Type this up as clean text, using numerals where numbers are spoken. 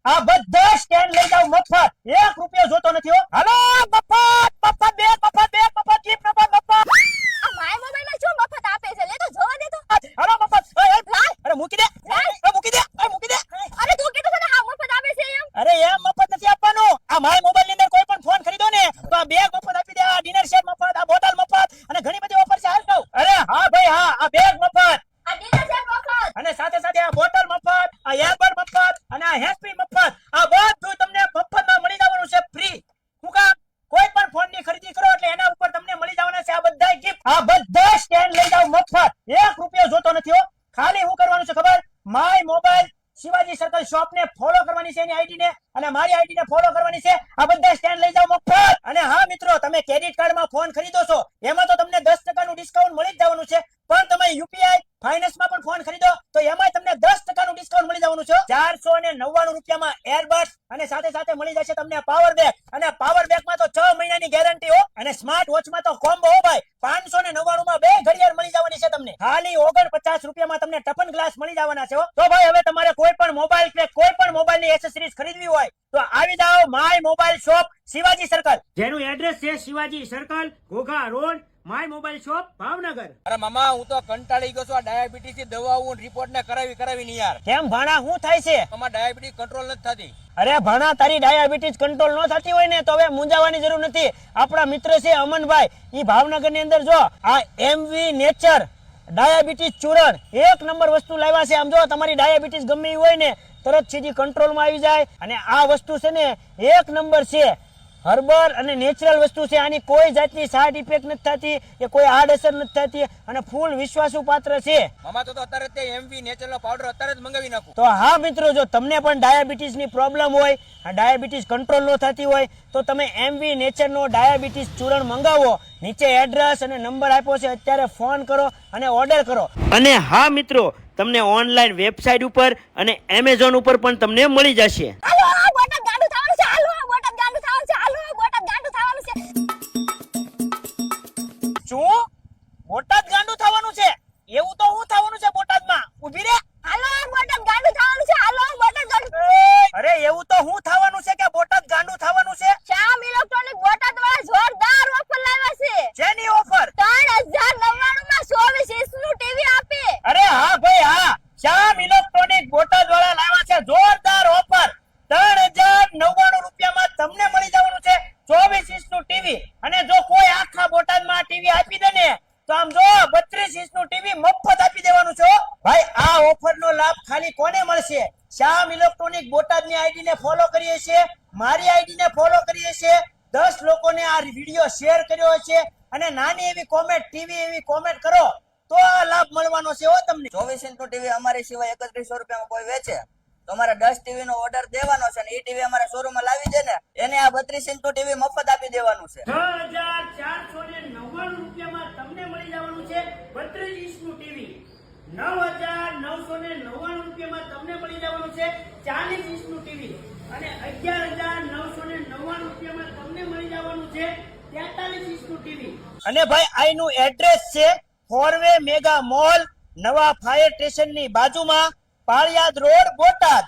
આ બધા સ્ટેન્ડ લઈ જાવ મફત, 1 રૂપિયો જોતો નથી હો. હાલો મફત મફત બે મફત ચીપ મફત મફત. આ માય મોબાઈલમાં શું મફત આપે છે? લે તો જોવા દે તો. હાલો મફત. લાય. અરે મૂકી દે. મૂકી દે. મૂકી દે. અરે તું કીધું છે ને હા મફત આપે છે એમ. અરે એમ મફત નથી આપવાનું. આ માય મોબાઈલ ની અંદર કોઈ પણ ફોન ખરીદો ને તો આ બેગ મફત આપી દે, આ ડિનર સેટ મફત, આ બોટલ મફત અને ઘણી બધી ઓફર છે. હાલ કહું. અરે હા ભાઈ હા, આ બેગ મફત આ ડિનર સેટ મફત. અને સાથે સાથે આ બોટલ મફત, આ એરબડ મફત અને આ હેસ્પી મફત. આ બધું તમને મફતમાં મળી જવાનું છે, ફ્રી. હું કામ? કોઈ પણ ફોન ની ખરીદી કરો એટલે એના ઉપર તમને મળી જવાના છે આ બધા ગિફ્ટ. આ બધા સ્ટેન્ડ લઈ જાવ મફત, 1 રૂપિયો જોતો નથી હો. ખાલી શું કરવાનું છે ખબર? My mobile Shivaji circle shop ને ફોલો કરવાની છે, એની આઈડી ને, અને મારી આઈડી ને ફોલો કરવાની છે. આ બધા સ્ટેન્ડ લઈ જાવ મફત. અને હા મિત્રો, તમે ક્રેડિટ કાર્ડ માં ફોન ખરીદો છો એમાં તો તમને 10% નું ડિસ્કાઉન્ટ મળી જ જવાનું છે. પણ તમે યુપીઆઈ ફાઇનાન્સ માં પણ ફોન ખરીદો તો એમાં તમને 10% નું ડિસ્કાઉન્ટ મળી જવાનું છે. 499 રૂપિયામાં એરબડ્સ અને સાથે સાથે મળી જશે તમને પાવર બેંક, અને પાવર બેંક માં તો 6 મહિનાની ગેરંટી હો. અને સ્માર્ટ વોચ માં તો કોમ્બો હો ભાઈ, 599 માં 2 ઘડિયાળ મળી જવાની છે તમને. ખાલી 49 રૂપિયામાં તમને ટફન ગ્લાસ મળી જવાના છે હો. તો ભાઈ હવે તમારે કોઈ પણ મોબાઈલ કે કોઈ પણ મોબાઈલ ની એસેસરીઝ ખરીદવી હોય તો આવી જાઓ my mobile shop Shivaji circle, જેનું એડ્રેસ છે Shivaji circle, Ghogha road, my mobile shop, Bhavnagar. અરે મામા, હું તો કંટાળી ગયો છું આ ડાયાબિટીસ ની દવાઓ રિપોર્ટ ને કરાવી ની યાર. કેમ ભાણા, શું થાય છે? મામા, ડાયાબિટીસ કંટ્રોલ નથી થતી. અરે ભાણા, તારી ડાયાબિટીસ કંટ્રોલ ન થતી હોય ને તો હવે મૂંઝાવાની જરૂર નથી. આપણા મિત્ર છે અમનભાઈ, ઈ ભાવનગર ની અંદર જો આ એમવી નેચર ડાયાબિટીસ ચૂરણ 1 નંબર વસ્તુ લાવ્યા છે. આમ જો તમારી ડાયાબિટીસ ગમે એ હોય ને તરત સીધી કંટ્રોલમાં આવી જાય. અને આ વસ્તુ છે ને 1 નંબર છે, હર્બલ અને નેચરલ વસ્તુ છે. આની કોઈ જાતની સાઇડ ઇફેક્ટ નથી થતી કે કોઈ આડઅસર નથી થતી અને ફૂલ વિશ્વાસુ પાત્ર છે. મામા, તો અત્યારે તે એમવી નેચરલ પાવડર અત્યારે જ મંગાવી નાખું. તો હા મિત્રો, જો તમને પણ ડાયાબિટીસ ની પ્રોબ્લેમ હોય, ડાયાબિટીસ કંટ્રોલ ન થતી હોય તો તમે એમવી નેચર નો ડાયાબિટીસ ચૂરણ મંગાવો. નીચે એડ્રેસ અને નંબર આપ્યો છે, અત્યારે ફોન કરો અને ઓર્ડર કરો. અને હા મિત્રો, તમને ઓનલાઈન વેબસાઇટ ઉપર અને એમેઝોન ઉપર પણ તમને મળી જશે. હાલો આ બોટલ ગાંડું થવાનું છે. હાલો આ બોટલ ગાંડું થવાનું છે. હાલો આ બોટલ ગાંડું થવાનું છે. શું બોટાદ ગાંડું થવાનું છે? એવું તો હું થવાનું છે બોટાદમાં? ઊભી રે. હાલો આ બોટલ ગાંડું થવાનું છે. હાલો આ બોટલ ગાંડું. અરે એવું તો હું થવાનું છે કે બોટાદ ગાંડું થવાનું છે? શ્યામ ઇલેક્ટ્રોનિક બોટાદ વાળા જોરદાર ઓફર લાવ્યા છે. જેની ઓફર 3099 માં 24 ઇંચ નું ટીવી આપે. અરે હા ભાઈ હા, શ્યામ ઇલેક્ટ્રોનિક બોટાદ વાળા લાવ્યા છે જોરદાર ઓફર. 3099 રૂપિયામાં તમને મળી જવાનું છે 24 ઇંચનું ટીવી. અને જો કોઈ આખા બોટાદમાં ટીવી આપી દે ને તો આમ જો 32 ઇંચનું ટીવી મફત આપી દેવાનું છે હો. ભાઈ આ ઓફરનો લાભ ખાલી કોને મળશે? શ્યામ ઇલેક્ટ્રોનિક બોટાદની આઈડી ને ફોલો કરીએ છીએ, મારી આઈડી ને ફોલો કરીએ છીએ, 10 લોકોને આ વિડિયો શેર કર્યો છે અને નાની એવી કોમેન્ટ, ટીવી એવી કોમેન્ટ કરો તો આ લાભ મળવાનો છે હો તમને. 24 ઇંચનું ટીવી અમારી સિવાય 3100 રૂપિયામાં કોઈ વેચે તો અમારે 10 ટીવી નો ઓર્ડર દેવાનો છે અને એ ટીવી અમારા શોરૂમ માં લાવી દે ને એને આ 32 ઇંચનું ટીવી મફત આપી દેવાનું છે. 6499 રૂપિયામાં તમને મળી જવાનું છે 32 ઇંચનું ટીવી. 9999 રૂપિયામાં તમને મળી જવાનું છે 40 ઇંચનું ટીવી. અને 11999 રૂપિયામાં તમને મળી જવાનું છે 43 ઇંચનું ટીવી. અને ભાઈ આનું એડ્રેસ છે ફોરવે મેગા મોલ, નવા ફાયર સ્ટેશન ની બાજુમાં, પાળિયાદ રોડ, બોટાદ.